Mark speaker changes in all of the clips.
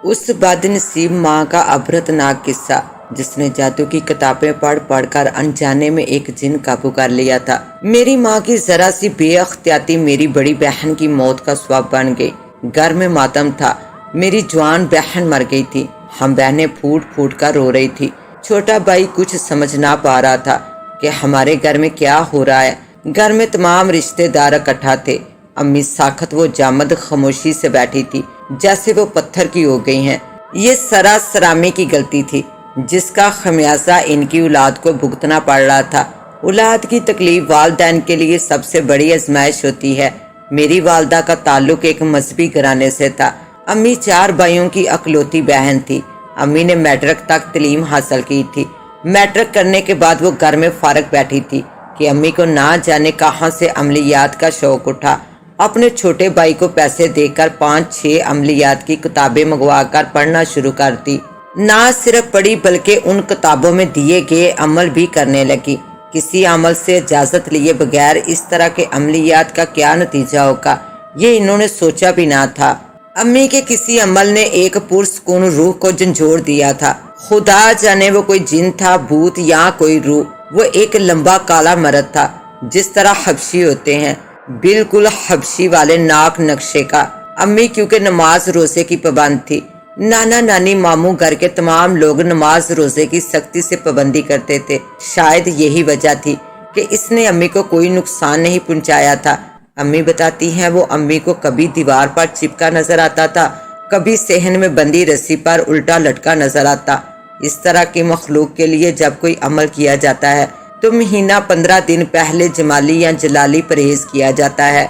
Speaker 1: اس بد نصیب ماں کا عبرتناک قصہ جس نے جادو کی کتابیں پڑھ پڑھ کر انجانے میں ایک جن قابو کر لیا تھا۔ میری ماں کی ذرا سی بے اختیاطی میری بڑی بہن کی موت کا سبب بن گئی۔ گھر میں ماتم تھا، میری جوان بہن مر گئی تھی۔ ہم بہنیں پھوٹ پھوٹ کر رو رہی تھی۔ چھوٹا بھائی کچھ سمجھ نہ پا رہا تھا کہ ہمارے گھر میں کیا ہو رہا ہے۔ گھر میں تمام رشتہ دار اکٹھا تھے۔ امی ساخت و جامد خاموشی سے بیٹھی تھی جیسے وہ پتھر کی ہو گئی ہیں۔ یہ سراسر امی کی غلطی تھی جس کا خمیازہ ان کی اولاد کو بھگتنا پڑ رہا تھا۔ اولاد کی تکلیف والدین کے لیے سب سے بڑی آزمائش ہوتی ہے۔ میری والدہ کا تعلق ایک مذہبی گھرانے سے تھا۔ امی 4 بھائیوں کی اکلوتی بہن تھی۔ امی نے میٹرک تک تعلیم حاصل کی تھی۔ میٹرک کرنے کے بعد وہ گھر میں فارغ بیٹھی تھی کہ امی کو نہ جانے کہاں سے عملیات کا شوق اٹھا۔ اپنے چھوٹے بھائی کو پیسے دے کر 5-6 عملیات کی کتابیں منگوا کر پڑھنا شروع کر دی۔ نہ صرف پڑھی بلکہ ان کتابوں میں دیے گئے عمل بھی کرنے لگی۔ کسی عمل سے اجازت لیے بغیر اس طرح کے عملیات کا کیا نتیجہ ہوگا، یہ انہوں نے سوچا بھی نہ تھا۔ امی کے کسی عمل نے ایک پرسکون روح کو جھنجھوڑ دیا تھا۔ خدا جانے وہ کوئی جن تھا، بھوت یا کوئی روح۔ وہ ایک لمبا کالا مرد تھا جس طرح حبشی ہوتے ہیں، بالکل حبشی والے ناک نقشے کا۔ امی کیونکہ نماز روزے کی پابند تھی، نانا نانی ماموں گھر کے تمام لوگ نماز روزے کی سختی سے پابندی کرتے تھے۔ شاید یہی وجہ تھی کہ اس نے امی کو کوئی نقصان نہیں پہنچایا تھا۔ امی بتاتی ہیں وہ امی کو کبھی دیوار پر چپکا نظر آتا تھا، کبھی صحن میں بندھی رسی پر الٹا لٹکا نظر آتا۔ اس طرح کی مخلوق کے لیے جب کوئی عمل کیا جاتا ہے تو مہینہ 15 دن پہلے جمالی یا جلالی پرہیز کیا جاتا ہے۔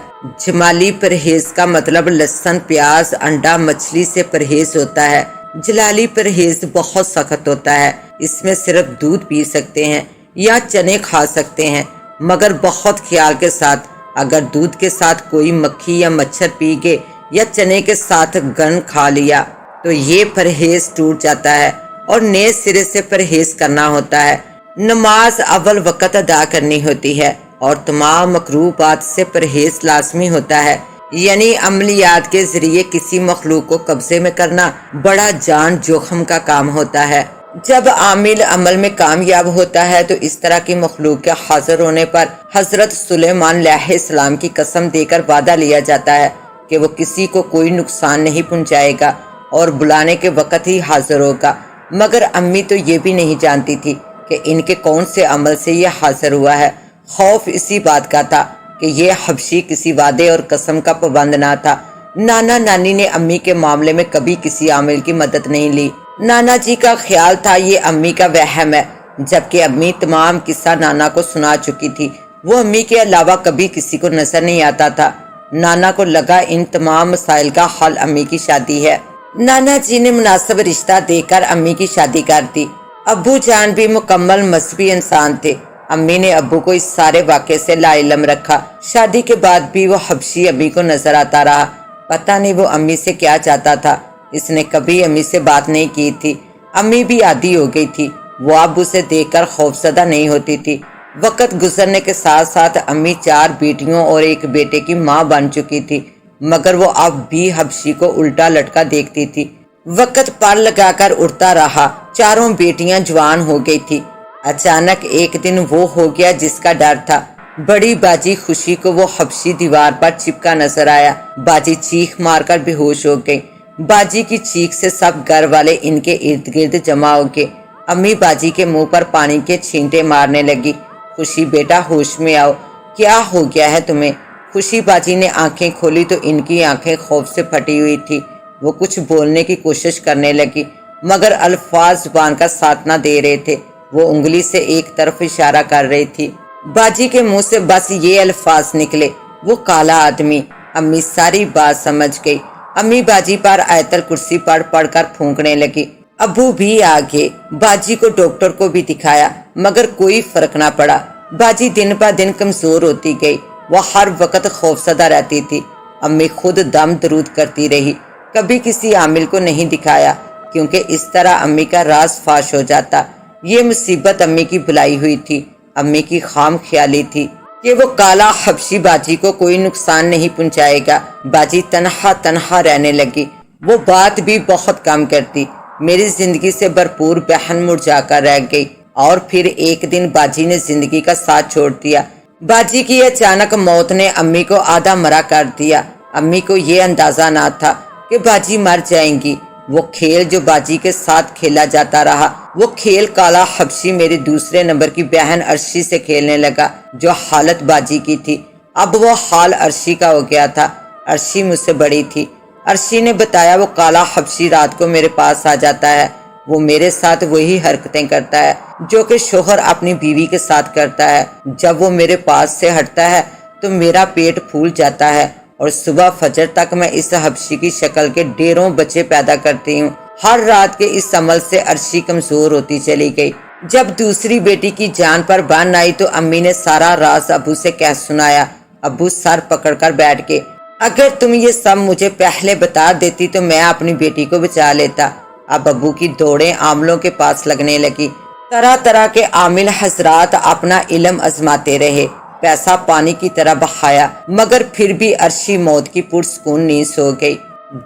Speaker 1: جمالی پرہیز کا مطلب لہسن، پیاز، انڈا، مچھلی سے پرہیز ہوتا ہے۔ جلالی پرہیز بہت سخت ہوتا ہے، اس میں صرف دودھ پی سکتے ہیں یا چنے کھا سکتے ہیں، مگر بہت خیال کے ساتھ۔ اگر دودھ کے ساتھ کوئی مکھی یا مچھر پی گئے یا چنے کے ساتھ گن کھا لیا تو یہ پرہیز ٹوٹ جاتا ہے اور نئے سرے سے پرہیز کرنا ہوتا ہے۔ نماز اول وقت ادا کرنی ہوتی ہے اور تمام مکروہ بات سے پرہیز لازمی ہوتا ہے۔ یعنی عملیات کے ذریعے کسی مخلوق کو قبضے میں کرنا بڑا جان جوخم کا کام ہوتا ہے۔ جب عامل عمل میں کامیاب ہوتا ہے تو اس طرح کی مخلوق کے حاضر ہونے پر حضرت سلیمان علیہ السلام کی قسم دے کر وعدہ لیا جاتا ہے کہ وہ کسی کو کوئی نقصان نہیں پہنچائے گا اور بلانے کے وقت ہی حاضر ہوگا۔ مگر امی تو یہ بھی نہیں جانتی تھی کہ ان کے کون سے عمل سے یہ حاضر ہوا ہے۔ خوف اسی بات کا تھا کہ یہ حبشی کسی وعدے اور قسم کا پابند نہ تھا۔ نانا نانی نے امی کے معاملے میں کبھی کسی عامل کی مدد نہیں لی۔ نانا جی کا خیال تھا یہ امی کا وہم ہے، جبکہ امی تمام قصہ نانا کو سنا چکی تھی۔ وہ امی کے علاوہ کبھی کسی کو نظر نہیں آتا تھا۔ نانا کو لگا ان تمام مسائل کا حل امی کی شادی ہے۔ نانا جی نے مناسب رشتہ دے کر امی کی شادی کر دی۔ ابو جان بھی مکمل مذہبی انسان تھے۔ امی نے ابو کو اس سارے واقعے سے لا علم رکھا۔ شادی کے بعد بھی وہ حبشی امی کو نظر آتا رہا۔ پتہ نہیں وہ امی سے کیا چاہتا تھا، اس نے کبھی امی سے بات نہیں کی تھی۔ امی بھی عادی ہو گئی تھی، وہ اب اسے دیکھ کر خوفزدہ نہیں ہوتی تھی۔ وقت گزرنے کے ساتھ ساتھ امی 4 بیٹیوں اور 1 بیٹے کی ماں بن چکی تھی، مگر وہ اب بھی حبشی کو الٹا لٹکا دیکھتی تھی۔ وقت پر لگا کر اڑتا رہا، 4 بیٹیاں جوان ہو گئی تھی۔ اچانک ایک دن وہ ہو گیا جس کا ڈر تھا۔ بڑی باجی خوشی کو وہ حبشی دیوار پر چپکا نظر آیا۔ باجی چیخ مار کر بے ہوش ہو گئی۔ باجی کی چیخ سے سب گھر والے ان کے ارد گرد جمع ہو گئے۔ امی باجی کے منہ پر پانی کے چھینٹے مارنے لگی۔ خوشی بیٹا ہوش میں آؤ، کیا ہو گیا ہے تمہیں؟ خوشی باجی نے آنکھیں کھولی تو ان کی آنکھیں خوف سے پھٹی ہوئی تھی۔ وہ کچھ بولنے کی کوشش کرنے لگی مگر الفاظ زبان کا ساتھ نہ دے رہے تھے۔ وہ انگلی سے ایک طرف اشارہ کر رہی تھی۔ باجی کے منہ سے بس یہ الفاظ نکلے، وہ کالا آدمی۔ امی ساری بات سمجھ گئی۔ امی باجی پر آیت الکرسی پڑھ پڑھ کر پھونکنے لگی۔ ابو بھی آگے، باجی کو ڈاکٹر کو بھی دکھایا مگر کوئی فرق نہ پڑا۔ باجی دن پر دن کمزور ہوتی گئی، وہ ہر وقت خوفزدہ رہتی تھی۔ امی خود دم درود کرتی رہی، کبھی کسی عامل کو نہیں دکھایا کیونکہ اس طرح امی کا راز فاش ہو جاتا۔ یہ مصیبت امی کی بلائی ہوئی تھی۔ امی کی خام خیالی تھی کہ وہ کالا حبشی باجی کو کوئی نقصان نہیں پہنچائے گا۔ باجی تنہا تنہا رہنے لگی۔ وہ بات بھی بہت کم کرتی۔ میری زندگی سے بھرپور بہن مرجھا کر رہ گئی۔ اور پھر ایک دن باجی نے زندگی کا ساتھ چھوڑ دیا۔ باجی کی اچانک موت نے امی کو آدھا مرا کر دیا۔ امی کو یہ اندازہ نہ تھا کہ باجی مر جائیں گی۔ وہ کھیل جو باجی کے ساتھ کھیلا جاتا رہا، وہ کھیل کالا حبشی میری دوسرے نمبر کی بہن عرشی سے کھیلنے لگا، جو حالت باجی کی تھی اب وہ حال عرشی کا ہو گیا تھا۔ عرشی مجھ سے بڑی تھی۔ عرشی نے بتایا وہ کالا حبشی رات کو میرے پاس آ جاتا ہے۔ وہ میرے ساتھ وہی حرکتیں کرتا ہے جو کہ شوہر اپنی بیوی کے ساتھ کرتا ہے۔ جب وہ میرے پاس سے ہٹتا ہے تو میرا پیٹ پھول جاتا ہے اور صبح فجر تک میں اس حبشی کی شکل کے ڈھیروں بچے پیدا کرتی ہوں۔ ہر رات کے اس عمل سے عرشی کمزور ہوتی چلی گئی۔ جب دوسری بیٹی کی جان پر بن آئی تو امی نے سارا راز ابو سے کہہ سنایا۔ ابو سر پکڑ کر بیٹھ گئے۔ اگر تم یہ سب مجھے پہلے بتا دیتی تو میں اپنی بیٹی کو بچا لیتا۔ اب ابو کی دوڑیں عاملوں کے پاس لگنے لگی۔ طرح طرح کے عامل حضرات اپنا علم آزماتے رہے، پیسہ پانی کی طرح بہایا، مگر پھر بھی عرشی موت کی پرسکون نیند سو گئی۔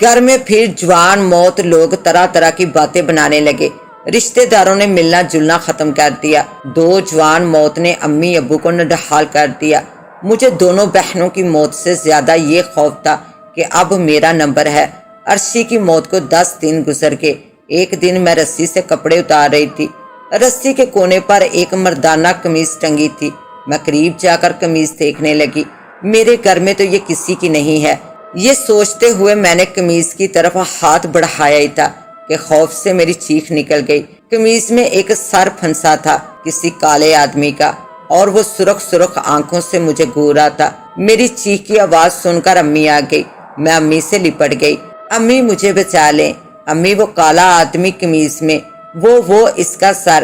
Speaker 1: گھر میں پھر جوان موت لوگ طرح طرح کی باتیں بنانے لگے۔ رشتہ داروں نے ملنا جلنا ختم کر دیا۔ دو جوان موت نے امی ابو کو نڈحال کر دیا۔ مجھے دونوں بہنوں کی موت سے زیادہ یہ خوف تھا کہ اب میرا نمبر ہے۔ عرشی کی موت کو 10 دن گزر گئے۔ ایک دن میں رسی سے کپڑے اتار رہی تھی۔ رسی کے کونے پر ایک مردانہ قمیض ٹنگی تھی۔ میں قریب جا کر قمیض دیکھنے لگی۔ میرے گھر میں تو یہ کسی کی نہیں ہے۔ یہ سوچتے ہوئے میں نے قمیض کی طرف ہاتھ بڑھایا ہی تھا کہ خوف سے میری چیخ نکل گئی۔ قمیض میں ایک سر پھنسا تھا کسی کالے آدمی کا، اور وہ سرخ سرخ آنکھوں سے مجھے گھور رہا تھا۔ میری چیخ کی آواز سن کر امی آ گئی۔ میں امی سے لپٹ گئی۔ امی مجھے بچا لیں۔ امی وہ کالا آدمی قمیض میں، وہ اس کا سر۔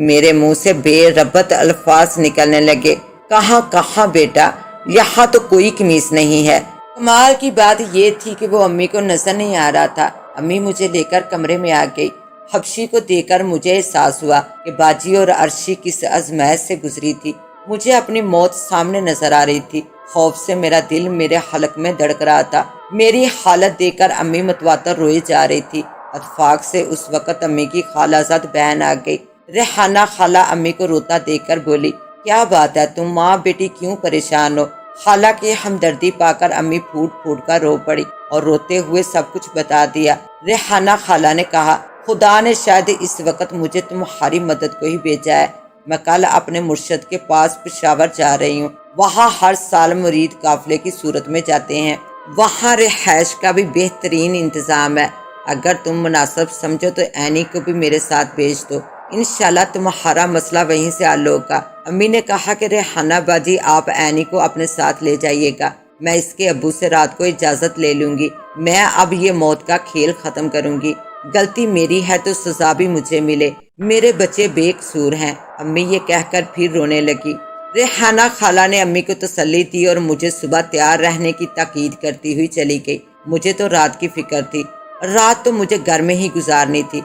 Speaker 1: میرے منہ سے بے ربط الفاظ نکلنے لگے۔ کہاں کہاں بیٹا، یہاں تو کوئی قمیض نہیں ہے۔ کمال کی بات یہ تھی کہ وہ امی کو نظر نہیں آ رہا تھا۔ امی مجھے لے کر کمرے میں آ گئی۔ حبشی کو دیکھ کر مجھے احساس ہوا کہ باجی اور عرشی کس آزمائش سے گزری تھی۔ مجھے اپنی موت سامنے نظر آ رہی تھی۔ خوف سے میرا دل میرے حلق میں دھڑک رہا تھا۔ میری حالت دیکھ کر امی متواتر روئی جا رہی تھی۔ اتفاق سے اس وقت امی کی خالہ زاد بہن آ گئی۔ ریحانہ خالہ امی کو روتا دیکھ کر بولی، کیا بات ہے، تم ماں بیٹی کیوں پریشان ہو؟ خالہ کی ہمدردی پا کر امی پھوٹ پھوٹ کر رو پڑی اور روتے ہوئے سب کچھ بتا دیا۔ ریحانہ خالہ نے کہا، خدا نے شاید اس وقت مجھے تمہاری مدد کو ہی بھیجا ہے۔ میں کل اپنے مرشد کے پاس پشاور جا رہی ہوں۔ وہاں ہر سال مرید قافلے کی صورت میں جاتے ہیں۔ وہاں رہائش کا بھی بہترین انتظام ہے۔ اگر تم مناسب سمجھو تو عینی کو بھی میرے ساتھ بھیج دو۔ انشاءاللہ تمہارا مسئلہ وہیں سے حل ہوگا۔ امی نے کہا کہ ریحانہ باجی آپ عینی کو اپنے ساتھ لے جائیے گا۔ میں اس کے ابو سے رات کو اجازت لے لوں گی۔ میں اب یہ موت کا کھیل ختم کروں گی۔ غلطی میری ہے تو سزا بھی مجھے ملے۔ میرے بچے بے قصور ہیں۔ امی یہ کہہ کر پھر رونے لگی۔ ریحانہ خالہ نے امی کو تسلی دی اور مجھے صبح تیار رہنے کی تاکید کرتی ہوئی چلی گئی۔ مجھے تو رات کی فکر تھی۔ رات تو مجھے گھر میں ہی گزارنی تھی۔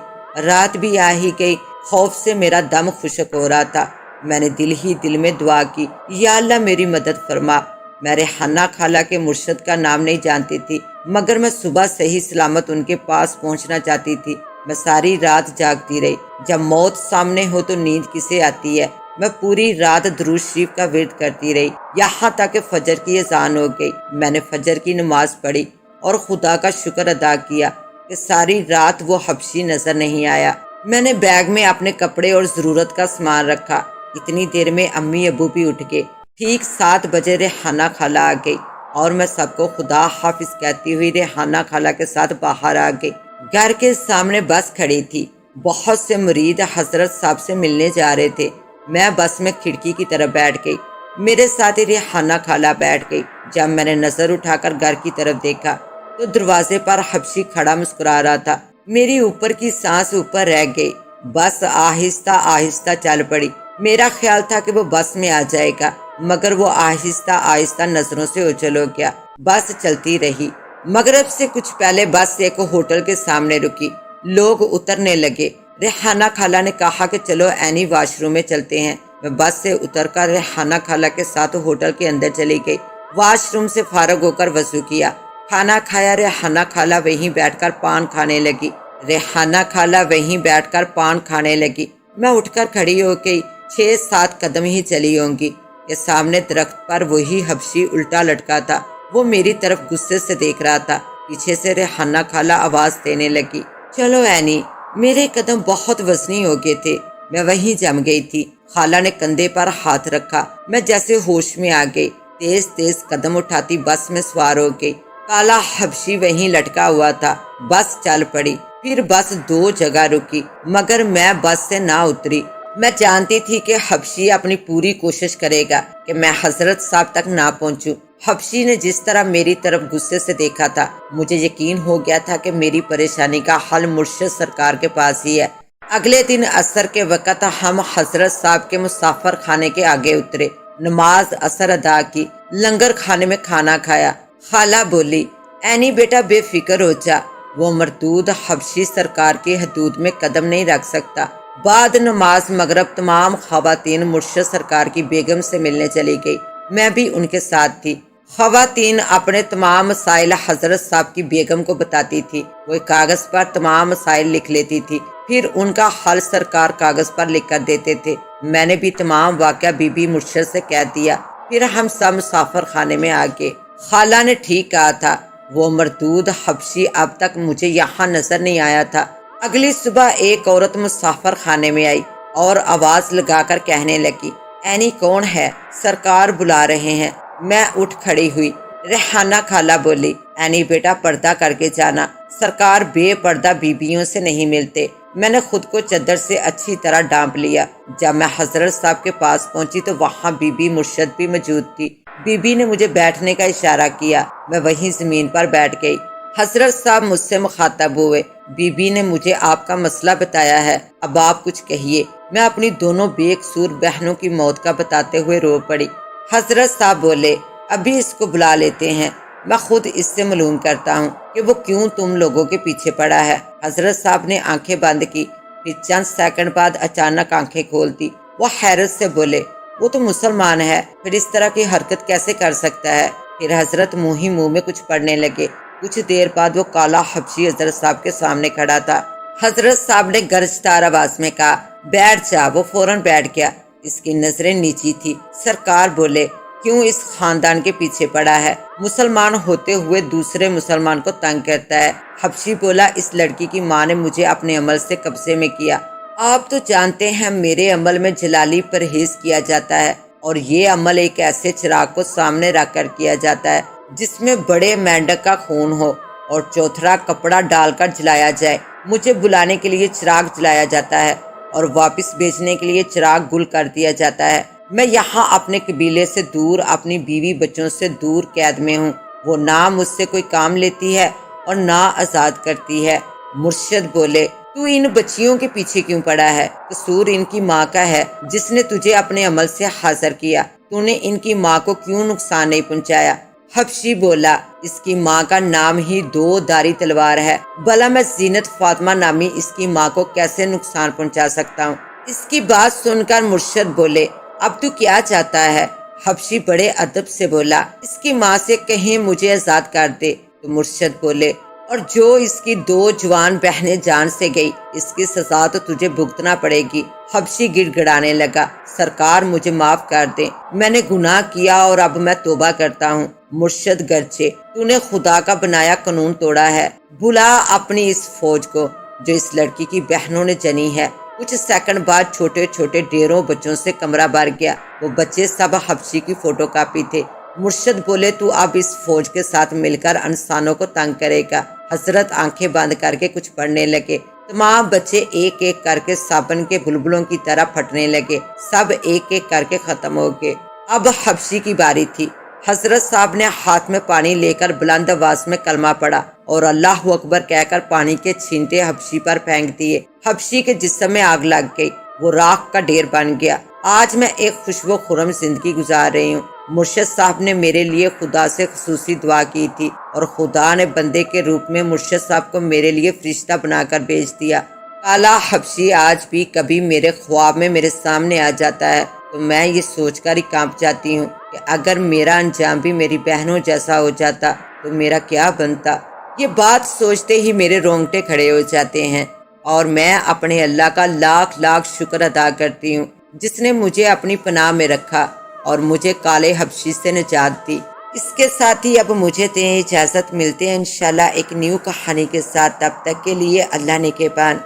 Speaker 1: رات بھی آ ہی گئی۔ خوف سے میرا دم خشک ہو رہا تھا۔ میں نے دل ہی دل میں دعا کی، یا اللہ میری مدد فرما۔ میں ریحانہ خالہ کے مرشد کا نام نہیں جانتی تھی، مگر میں صبح صحیح سلامت ان کے پاس پہنچنا چاہتی تھی۔ میں ساری رات جاگتی رہی۔ جب موت سامنے ہو تو نیند کسے آتی ہے؟ میں پوری رات درود شریف کا ورد کرتی رہی، یہاں تک کہ فجر کی اذان ہو گئی۔ میں نے فجر کی نماز پڑھی اور خدا کا شکر ادا کیا کہ ساری رات وہ حبشی نظر نہیں آیا۔ میں نے بیگ میں اپنے کپڑے اور ضرورت کا سامان رکھا۔ اتنی دیر میں امی ابو بھی اٹھ گئے۔ ٹھیک 7 بجے ریحانہ خالہ آ گئی اور میں سب کو خدا حافظ کہتی ہوئی ریحانہ خالہ کے ساتھ باہر آ گئی۔ گھر کے سامنے بس کھڑی تھی۔ بہت سے مرید حضرت صاحب سے ملنے جا رہے تھے۔ میں بس میں کھڑکی کی طرف بیٹھ گئی۔ میرے ساتھ ہی ریحانہ خالہ بیٹھ گئی۔ جب میں نے نظر اٹھا کر گھر کی طرف دیکھا تو دروازے پر حبشی کھڑا مسکرا رہا تھا۔ میری اوپر کی سانس اوپر رہ گئی۔ بس آہستہ آہستہ چل پڑی۔ میرا خیال تھا کہ وہ بس میں آ جائے گا، مگر وہ آہستہ آہستہ نظروں سے اوجھل ہو گیا۔ بس چلتی رہی۔ مغرب سے کچھ پہلے بس ایک ہوٹل کے سامنے رکی۔ لوگ اترنے لگے۔ ریحانہ خالہ نے کہا کہ چلو عینی واش روم میں چلتے ہیں۔ میں بس سے اتر کر ریحانہ خالہ کے ساتھ ہوٹل کے اندر چلی گئی۔ واش روم سے فارغ ہو کر وضو کیا، کھانا کھایا، ریحانہ خالہ وہیں بیٹھ کر پان کھانے لگی۔ ریحانہ خالہ وہیں بیٹھ کر پان کھانے لگی۔ میں اٹھ کر کھڑی ہو گئی۔ 6-7 قدم ہی چلی ہوں گی کہ سامنے درخت پر وہی حبشی الٹا لٹکا تھا۔ وہ میری طرف غصے سے دیکھ رہا تھا۔ پیچھے سے ریحانہ خالہ آواز دینے لگی، چلو اینی۔ میرے قدم بہت وزنی ہو گئے تھے، میں وہیں جم گئی تھی۔ خالہ نے کندھے پر ہاتھ رکھا، میں جیسے ہوش میں آ گئی۔ تیز تیز قدم اٹھاتی بس میں سوار ہو گئی۔ کالا حبشی وہیں لٹکا ہوا تھا۔ بس چل پڑی۔ پھر بس 2 جگہ رکی، مگر میں بس سے نہ اتری۔ میں جانتی تھی کہ حبشی اپنی پوری کوشش کرے گا کہ میں حضرت صاحب تک نہ پہنچوں۔ حبشی نے جس طرح میری طرف غصے سے دیکھا تھا، مجھے یقین ہو گیا تھا کہ میری پریشانی کا حل مرشد سرکار کے پاس ہی ہے۔ اگلے دن عصر کے وقت ہم حضرت صاحب کے مسافر خانے کے آگے اترے، نماز عصر ادا کی، لنگر کھانے میں کھانا کھایا۔ خالہ بولی، اینی بیٹا بے فکر ہو جا، وہ مردود حبشی سرکار کی حدود میں قدم نہیں رکھ سکتا۔ بعد نماز مغرب تمام خواتین مرشد سرکار کی بیگم سے ملنے چلی گئی۔ میں بھی ان کے ساتھ تھی۔ خواتین اپنے تمام مسائل حضرت صاحب کی بیگم کو بتاتی تھی۔ وہ کاغذ پر تمام مسائل لکھ لیتی تھی، پھر ان کا حل سرکار کاغذ پر لکھ کر دیتے تھے۔ میں نے بھی تمام واقعہ بی بی مرشد سے کہہ دیا۔ پھر ہم سب مسافر خانے میں آ گئے۔ خالہ نے ٹھیک کہا تھا، وہ مردود حبشی اب تک مجھے یہاں نظر نہیں آیا تھا۔ اگلی صبح ایک عورت مسافر خانے میں آئی اور آواز لگا کر کہنے لگی، اینی کون ہے؟ سرکار بلا رہے ہیں۔ میں اٹھ کھڑی ہوئی۔ ریحانہ خالہ بولی، اینی بیٹا پردہ کر کے جانا، سرکار بے پردہ بیویوں سے نہیں ملتے۔ میں نے خود کو چادر سے اچھی طرح ڈانپ لیا۔ جب میں حضرت صاحب کے پاس پہنچی تو وہاں بی بی مرشد بھی موجود تھی۔ بی بی نے مجھے بیٹھنے کا اشارہ کیا، میں وہیں زمین پر بیٹھ گئی۔ حضرت صاحب مجھ سے مخاطب ہوئے، بی بی نے مجھے آپ کا مسئلہ بتایا ہے، اب آپ کچھ کہیے۔ میں اپنی دونوں بے قصور بہنوں کی موت کا بتاتے ہوئے رو پڑی۔ حضرت صاحب بولے، ابھی اس کو بلا لیتے ہیں، میں خود اس سے معلوم کرتا ہوں کہ وہ کیوں تم لوگوں کے پیچھے پڑا ہے۔ حضرت صاحب نے آنکھیں بند کی، پھر چند سیکنڈ بعد اچانک آنکھیں کھول دی۔ وہ حیرت سے بولے، وہ تو مسلمان ہے، پھر اس طرح کی حرکت کیسے کر سکتا ہے؟ پھر حضرت منہ ہی منہ میں کچھ پڑھنے لگے۔ کچھ دیر بعد وہ کالا حبشی حضرت صاحب کے سامنے کھڑا تھا۔ حضرت صاحب نے گرجدار آواز میں کہا، بیٹھ جا۔ وہ فوراً بیٹھ گیا۔ اس کی نظریں نیچی تھی۔ سرکار بولے، کیوں اس خاندان کے پیچھے پڑا ہے؟ مسلمان ہوتے ہوئے دوسرے مسلمان کو تنگ کرتا ہے۔ حبشی بولا، اس لڑکی کی ماں نے مجھے اپنے عمل سے قبضے میں کیا۔ آپ تو جانتے ہیں میرے عمل میں جلالی پرہیز کیا جاتا ہے، اور یہ عمل ایک ایسے چراغ کو سامنے رکھ کر کیا جاتا ہے جس میں بڑے مینڈک کا خون ہو اور چوتھرا کپڑا ڈال کر جلایا جائے۔ مجھے بلانے کے لیے چراغ جلایا جاتا ہے اور واپس بھیجنے کے لیے چراغ گل کر دیا جاتا ہے۔ میں یہاں اپنے قبیلے سے دور، اپنی بیوی بچوں سے دور قید میں ہوں۔ وہ نہ مجھ سے کوئی کام لیتی ہے اور نہ آزاد کرتی ہے۔ مرشد بولے، تو ان بچیوں کے پیچھے کیوں پڑا ہے؟ قصور ان کی ماں کا ہے جس نے تجھے اپنے عمل سے حاضر کیا۔ تو نے ان کی ماں کو کیوں نقصان نہیں پہنچایا؟ حبشی بولا، اس کی ماں کا نام ہی 2 دھاری تلوار ہے، بھلا میں زینت فاطمہ نامی اس کی ماں کو کیسے نقصان پہنچا سکتا ہوں؟ اس کی بات سن کر مرشد بولے، اب تو کیا چاہتا ہے؟ حبشی بڑے ادب سے بولا، اس کی ماں سے کہیں مجھے آزاد کر دے۔ تو مرشد بولے، اور جو اس کی 2 جوان بہنیں جان سے گئی، اس کی سزا تو تجھے بھگتنا پڑے گی۔ حبشی گڑ گڑانے لگا، سرکار مجھے معاف کر دیں، میں نے گناہ کیا اور اب میں توبہ کرتا ہوں۔ مرشد گرجے، تو نے خدا کا بنایا قانون توڑا ہے، بلا اپنی اس فوج کو جو اس لڑکی کی بہنوں نے جنی ہے۔ کچھ سیکنڈ بعد چھوٹے چھوٹے ڈھیروں بچوں سے کمرہ بھر گیا۔ وہ بچے سب حبشی کی فوٹو کاپی تھے۔ مرشد بولے، تو اب اس فوج کے ساتھ مل کر انسانوں کو تنگ کرے گا۔ حضرت آنکھیں بند کر کے کچھ پڑھنے لگے۔ تمام بچے ایک ایک کر کے صابن کے بلبلوں کی طرح پھٹنے لگے۔ سب ایک ایک کر کے ختم ہو گئے۔ اب حبشی کی باری تھی۔ حضرت صاحب نے ہاتھ میں پانی لے کر بلند آواز میں کلمہ پڑھا اور اللہ اکبر کہہ کر پانی کے چھینٹے حبشی پر پھینک دیے۔ حبشی کے جسم میں آگ لگ گئی، وہ راکھ کا ڈھیر بن گیا۔ آج میں ایک خوش و خرم زندگی گزار رہی ہوں۔ مرشد صاحب نے میرے لیے خدا سے خصوصی دعا کی تھی اور خدا نے بندے کے روپ میں مرشد صاحب کو میرے لیے فرشتہ بنا کر بھیج دیا۔ کالا حبشی آج بھی کبھی میرے خواب میں میرے سامنے آ جاتا ہے تو میں یہ سوچ کر ہی کانپ جاتی ہوں کہ اگر میرا انجام بھی میری بہنوں جیسا ہو جاتا تو میرا کیا بنتا۔ یہ بات سوچتے ہی میرے رونگٹے کھڑے ہو جاتے ہیں اور میں اپنے اللہ کا لاکھ لاکھ شکر ادا کرتی ہوں جس نے مجھے اپنی پناہ میں رکھا اور مجھے کالے حبشی سے نجات دی۔ اس کے ساتھ ہی اب مجھے دیں اجازت، ملتے ہیں انشاءاللہ ایک نیو کہانی کے ساتھ، تب تک کے لیے اللہ نگہبان۔